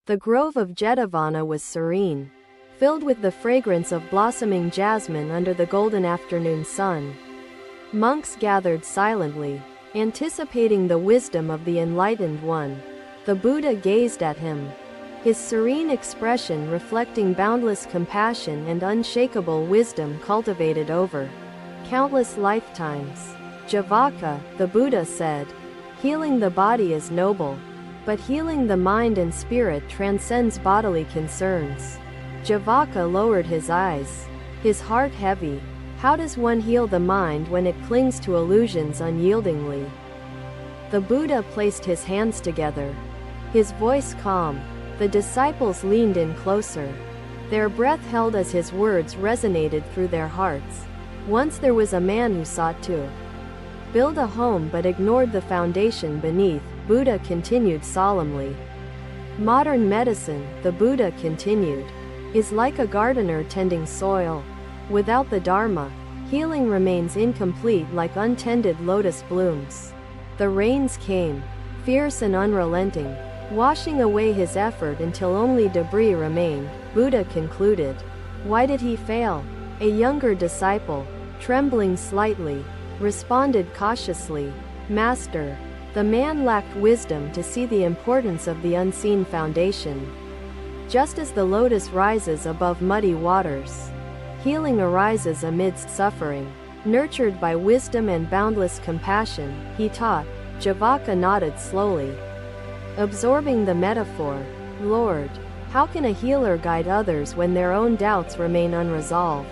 The grove of Jetavana was serene, filled with the fragrance of blossoming jasmine under the golden afternoon sun. Monks gathered silently, anticipating the wisdom of the enlightened one. The Buddha gazed at him, his serene expression reflecting boundless compassion and unshakable wisdom cultivated over countless lifetimes. Javaka, the Buddha said, healing the body is noble, but healing the mind and spirit transcends bodily concerns. Javaka lowered his eyes, his heart heavy. How does one heal the mind when it clings to illusions unyieldingly? The Buddha placed his hands together, his voice calm. The disciples leaned in closer, their breath held as his words resonated through their hearts. Once there was a man who sought to build a home but ignored the foundation beneath. Buddha continued solemnly. Modern medicine, the Buddha continued, is like a gardener tending soil. Without the Dharma, healing remains incomplete like untended lotus blooms. The rains came, fierce and unrelenting, washing away his effort until only debris remained. Buddha concluded. Why did he fail? A younger disciple, trembling slightly, responded cautiously, Master, the man lacked wisdom to see the importance of the unseen foundation. Just as the lotus rises above muddy waters, healing arises amidst suffering. Nurtured by wisdom and boundless compassion, he taught. Javaka nodded slowly, absorbing the metaphor. Lord, how can a healer guide others when their own doubts remain unresolved?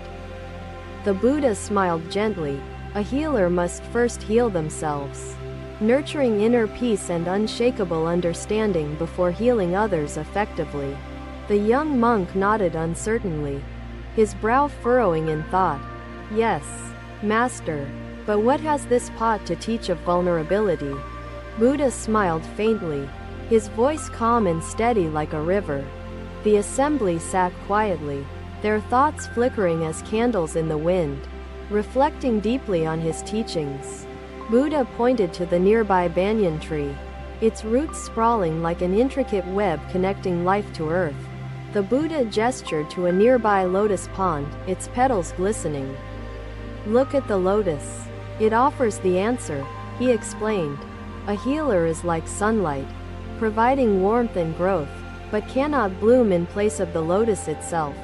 The Buddha smiled gently. A healer must first heal themselves, nurturing inner peace and unshakable understanding before healing others effectively. The young monk nodded uncertainly, his brow furrowing in thought. Yes, Master, but what has this pot to teach of vulnerability? Buddha smiled faintly, his voice calm and steady like a river. The assembly sat quietly, their thoughts flickering as candles in the wind, reflecting deeply on his teachings. Buddha pointed to the nearby banyan tree, its roots sprawling like an intricate web connecting life to earth. The Buddha gestured to a nearby lotus pond, its petals glistening. Look at the lotus. It offers the answer, he explained. A healer is like sunlight, providing warmth and growth, but cannot bloom in place of the lotus itself.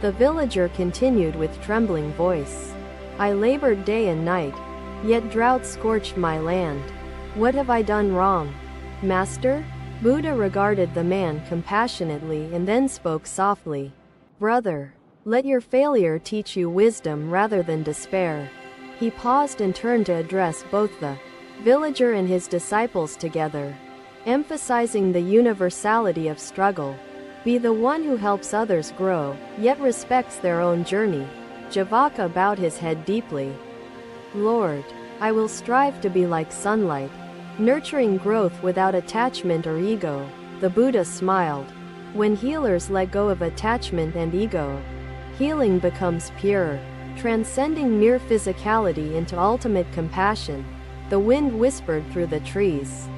The villager continued with trembling voice. I labored day and night, yet drought scorched my land. What have I done wrong? Master? Buddha regarded the man compassionately and then spoke softly. Brother, let your failure teach you wisdom rather than despair. He paused and turned to address both the villager and his disciples together, emphasizing the universality of struggle. Be the one who helps others grow, yet respects their own journey. Javaka bowed his head deeply. Lord, I will strive to be like sunlight, nurturing growth without attachment or ego. The Buddha smiled. When healers let go of attachment and ego, healing becomes pure, transcending mere physicality into ultimate compassion. The wind whispered through the trees,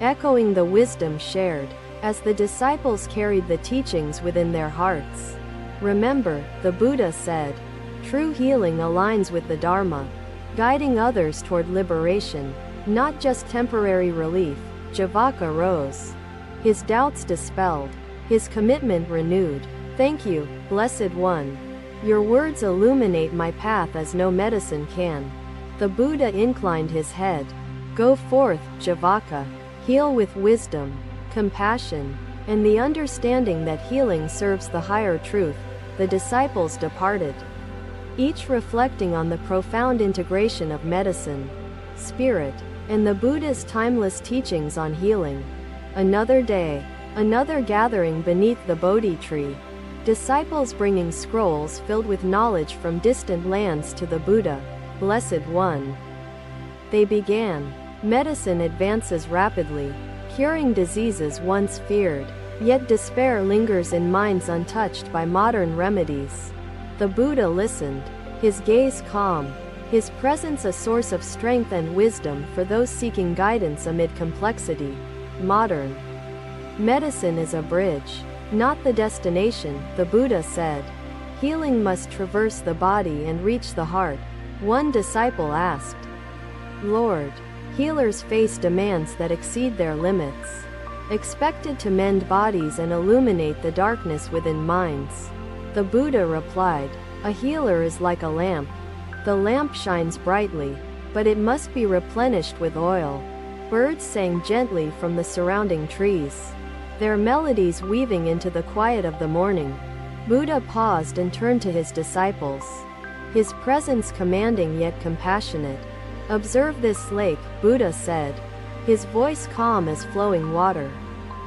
echoing the wisdom shared, as the disciples carried the teachings within their hearts. Remember, the Buddha said, true healing aligns with the Dharma, guiding others toward liberation, not just temporary relief. Javaka rose, his doubts dispelled, his commitment renewed. Thank you, Blessed One. Your words illuminate my path as no medicine can. The Buddha inclined his head. Go forth, Javaka. Heal with wisdom, compassion, and the understanding that healing serves the higher truth. The disciples departed, each reflecting on the profound integration of medicine, spirit, and the Buddha's timeless teachings on healing. Another day, another gathering beneath the Bodhi tree, disciples bringing scrolls filled with knowledge from distant lands to the Buddha, Blessed One. They began. Medicine advances rapidly, curing diseases once feared, yet despair lingers in minds untouched by modern remedies. The Buddha listened, his gaze calm, his presence a source of strength and wisdom for those seeking guidance amid complexity. Modern Medicine is a bridge, not the destination, the Buddha said. Healing must traverse the body and reach the heart. One disciple asked, Lord, healers face demands that exceed their limits, expected to mend bodies and illuminate the darkness within minds. The Buddha replied, a healer is like a lamp. The lamp shines brightly, but it must be replenished with oil. Birds sang gently from the surrounding trees, their melodies weaving into the quiet of the morning. Buddha paused and turned to his disciples, his presence commanding yet compassionate. Observe this lake, Buddha said, his voice calm as flowing water.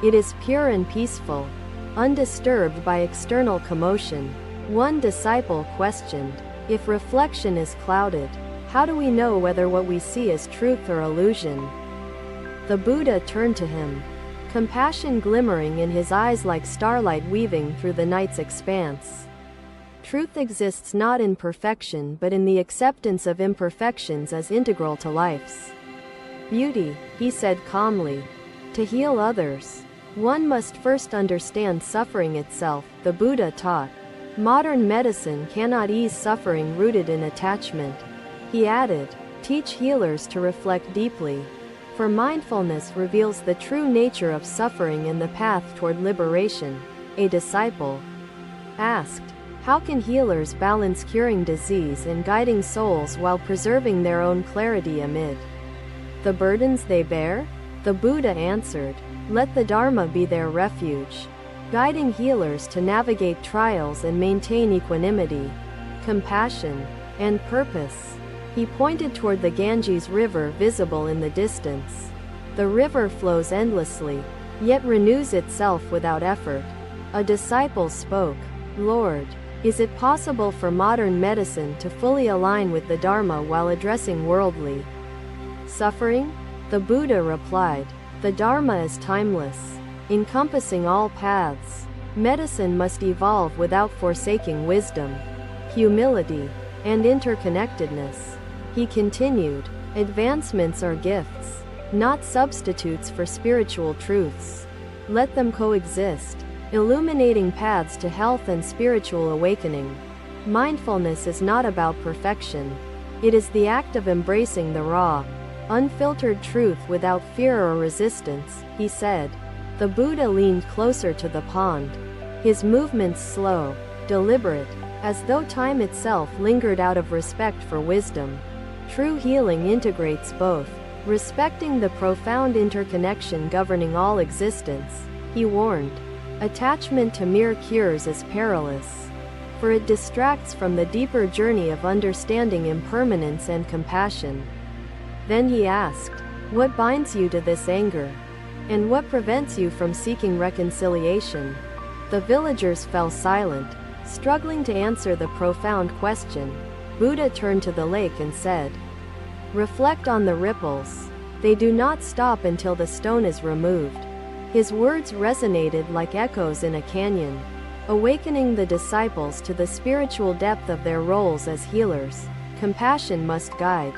It is pure and peaceful, undisturbed by external commotion. One disciple questioned, if reflection is clouded, how do we know whether what we see is truth or illusion? The Buddha turned to him, compassion glimmering in his eyes like starlight weaving through the night's expanse. Truth exists not in perfection but in the acceptance of imperfections as integral to life's beauty, he said calmly. To heal others, one must first understand suffering itself, the Buddha taught. Modern medicine cannot ease suffering rooted in attachment. He added, teach healers to reflect deeply, for mindfulness reveals the true nature of suffering and the path toward liberation. A disciple asked, how can healers balance curing disease and guiding souls while preserving their own clarity amid the burdens they bear? The Buddha answered, let the Dharma be their refuge, guiding healers to navigate trials and maintain equanimity, compassion, and purpose. He pointed toward the Ganges River visible in the distance. The river flows endlessly, yet renews itself without effort. A disciple spoke, Lord, is it possible for modern medicine to fully align with the Dharma while addressing worldly suffering? The Buddha replied, the Dharma is timeless, encompassing all paths. Medicine must evolve without forsaking wisdom, humility, and interconnectedness. He continued, advancements are gifts, not substitutes for spiritual truths. Let them coexist, illuminating paths to health and spiritual awakening. Mindfulness is not about perfection. It is the act of embracing the raw, unfiltered truth without fear or resistance, he said. The Buddha leaned closer to the pond, his movements slow, deliberate, as though time itself lingered out of respect for wisdom. True healing integrates both, respecting the profound interconnection governing all existence. He warned, attachment to mere cures is perilous, for it distracts from the deeper journey of understanding impermanence and compassion. Then he asked, what binds you to this anger? And what prevents you from seeking reconciliation? The villagers fell silent, struggling to answer the profound question. Buddha turned to the lake and said, reflect on the ripples. They do not stop until the stone is removed. His words resonated like echoes in a canyon, awakening the disciples to the spiritual depth of their roles as healers. Compassion must guide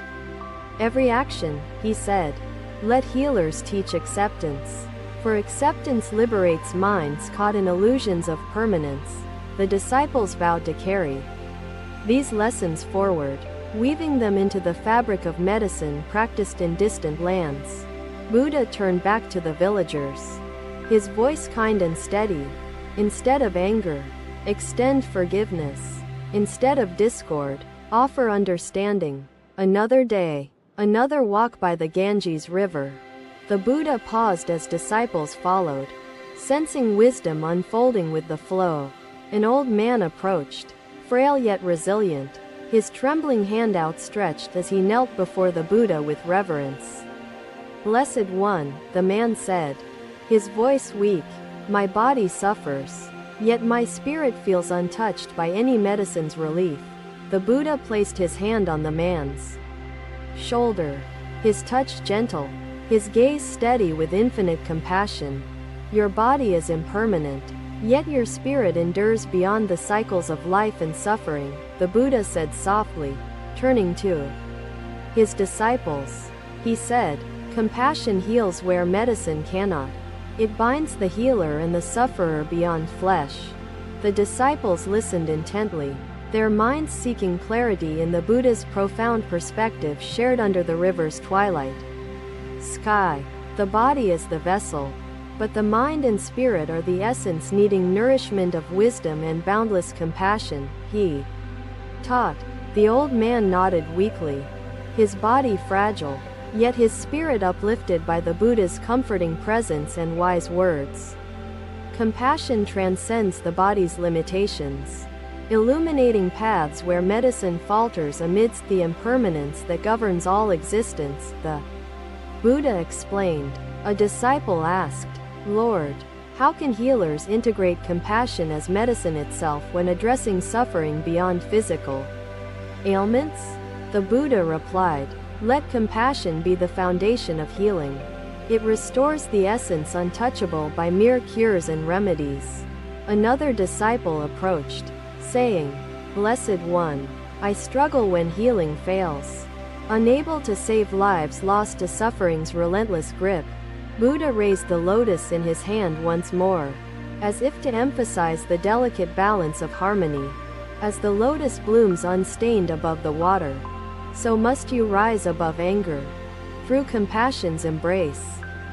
every action, he said. Let healers teach acceptance, for acceptance liberates minds caught in illusions of permanence. The disciples vowed to carry these lessons forward, weaving them into the fabric of medicine practiced in distant lands. Buddha turned back to the villagers, his voice kind and steady. Instead of anger, extend forgiveness. Instead of discord, offer understanding. Another day, another walk by the Ganges River. The Buddha paused as disciples followed, sensing wisdom unfolding with the flow. An old man approached, frail yet resilient, his trembling hand outstretched as he knelt before the Buddha with reverence. Blessed One, the man said, his voice weak, my body suffers, yet my spirit feels untouched by any medicine's relief. The Buddha placed his hand on the man's shoulder, his touch gentle, his gaze steady with infinite compassion. Your body is impermanent, yet your spirit endures beyond the cycles of life and suffering, the Buddha said softly, turning to his disciples. He said, compassion heals where medicine cannot. It binds the healer and the sufferer beyond flesh. The disciples listened intently, their minds seeking clarity in the Buddha's profound perspective shared under the river's twilight sky. The body is the vessel, but the mind and spirit are the essence needing nourishment of wisdom and boundless compassion, he taught. The old man nodded weakly, his body fragile, yet his spirit uplifted by the Buddha's comforting presence and wise words. Compassion transcends the body's limitations, illuminating paths where medicine falters amidst the impermanence that governs all existence, the Buddha explained. A disciple asked, "Lord, how can healers integrate compassion as medicine itself when addressing suffering beyond physical ailments?" The Buddha replied, "Let compassion be the foundation of healing. It restores the essence untouchable by mere cures and remedies." Another disciple approached, saying, "Blessed One, I struggle when healing fails. Unable to save lives lost to suffering's relentless grip." Buddha raised the lotus in his hand once more, as if to emphasize the delicate balance of harmony. As the lotus blooms unstained above the water, so must you rise above anger. Through compassion's embrace,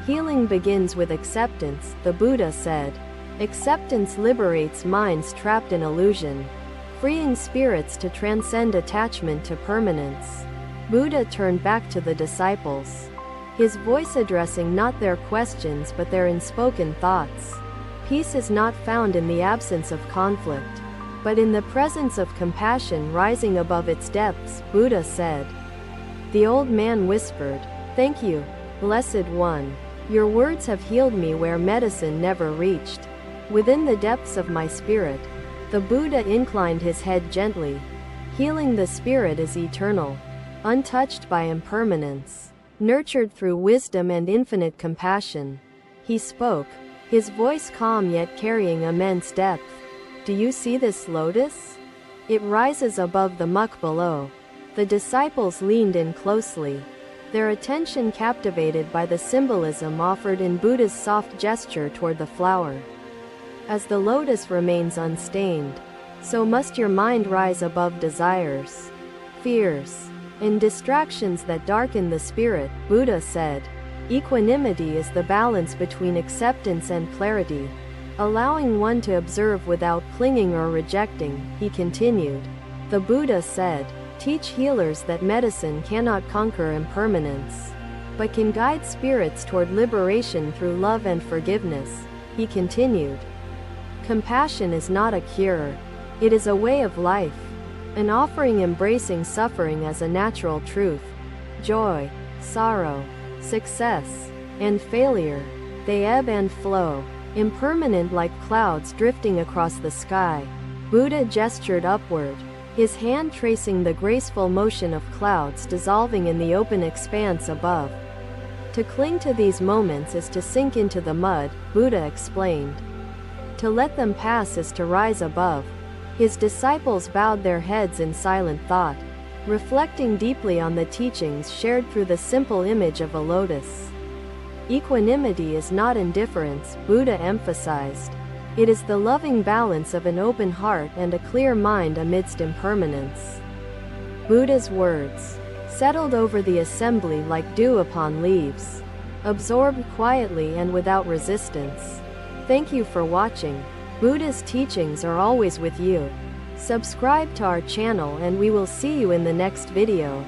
healing begins with acceptance, the Buddha said. Acceptance liberates minds trapped in illusion, freeing spirits to transcend attachment to permanence. Buddha turned back to the disciples, his voice addressing not their questions but their unspoken thoughts. Peace is not found in the absence of conflict, but in the presence of compassion rising above its depths, Buddha said. The old man whispered, "Thank you, Blessed One. Your words have healed me where medicine never reached. Within the depths of my spirit." The Buddha inclined his head gently. Healing the spirit is eternal, untouched by impermanence, nurtured through wisdom and infinite compassion. He spoke, his voice calm yet carrying immense depth. "Do you see this lotus? It rises above the muck below." The disciples leaned in closely, their attention captivated by the symbolism offered in Buddha's soft gesture toward the flower. As the lotus remains unstained, so must your mind rise above desires, fears, and distractions that darken the spirit, Buddha said. Equanimity is the balance between acceptance and clarity, allowing one to observe without clinging or rejecting, he continued. The Buddha said, "Teach healers that medicine cannot conquer impermanence, but can guide spirits toward liberation through love and forgiveness," he continued. Compassion is not a cure, it is a way of life, an offering embracing suffering as a natural truth. Joy, sorrow, success, and failure, they ebb and flow, impermanent like clouds drifting across the sky. Buddha gestured upward, his hand tracing the graceful motion of clouds dissolving in the open expanse above. To cling to these moments is to sink into the mud, Buddha explained. To let them pass is to rise above. His disciples bowed their heads in silent thought, reflecting deeply on the teachings shared through the simple image of a lotus. Equanimity is not indifference, Buddha emphasized. It is the loving balance of an open heart and a clear mind amidst impermanence. Buddha's words settled over the assembly like dew upon leaves, absorbed quietly and without resistance. Thank you for watching. Buddha's teachings are always with you. Subscribe to our channel and we will see you in the next video.